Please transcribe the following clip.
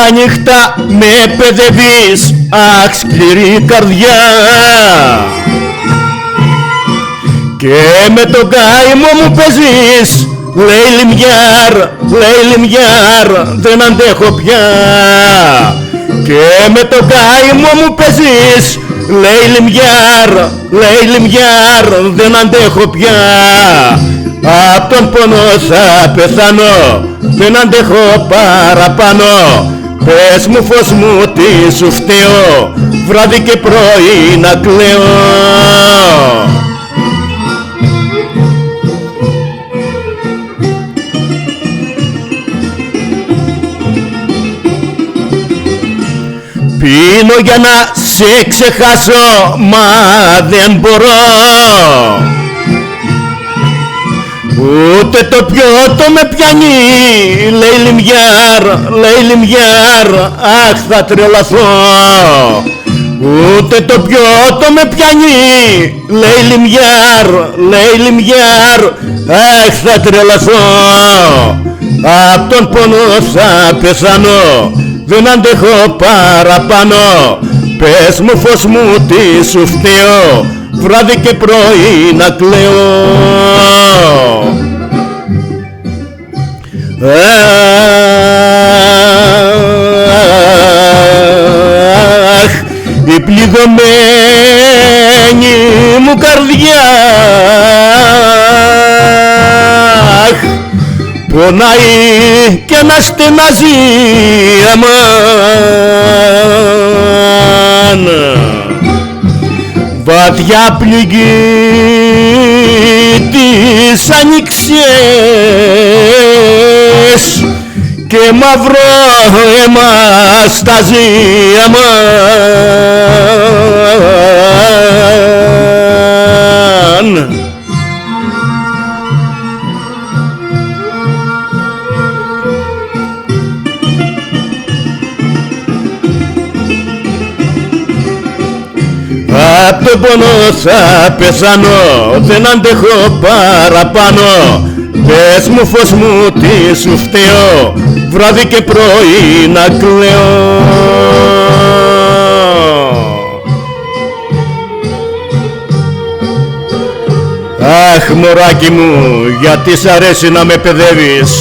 τα νύχτα με παιδεύεις, αχ σκληρή καρδιά. Και με τον καημό μου παίζεις, λέει λιμιάρ, δεν αντέχω πια. Και με τον καημό μου παίζεις, λέει λιμιάρ, δεν αντέχω πια. Απ' τον πόνο θα πεθάνω, δεν αντέχω παραπάνω. Πες μου φως μου τι σου φταίω, βράδυ και πρωί να κλαίω. Πίνω για να σε ξεχάσω, μα δεν μπορώ. Ούτε το πιότο με πιάνει, λέει λιμιάρ, αχ θα τρελαθώ. Ούτε το πιότο με πιάνει, λέει λιμιάρ, αχ θα τρελαθώ. Απ' τον πόνο θα πεθάνω, δεν αντέχω παραπάνω. Πες μου φως μου τι σου φταίω, βράδυ και πρωί να κλαίω. Αχ, η πληγωμένη μου καρδιά, αχ, πονάει και να στενάζει αμάν. Βαθιά πληγή της ανοιξιές και μαύρο αίμα στάζει αμάν. Απ' τον πόνο θα πεθάνω, δεν αντέχω παραπάνω. Πες μου φως μου τι σου φταίω, βράδυ και πρωί να κλαίω. Αχ μωράκι μου, γιατί σ' αρέσει να με παιδεύεις.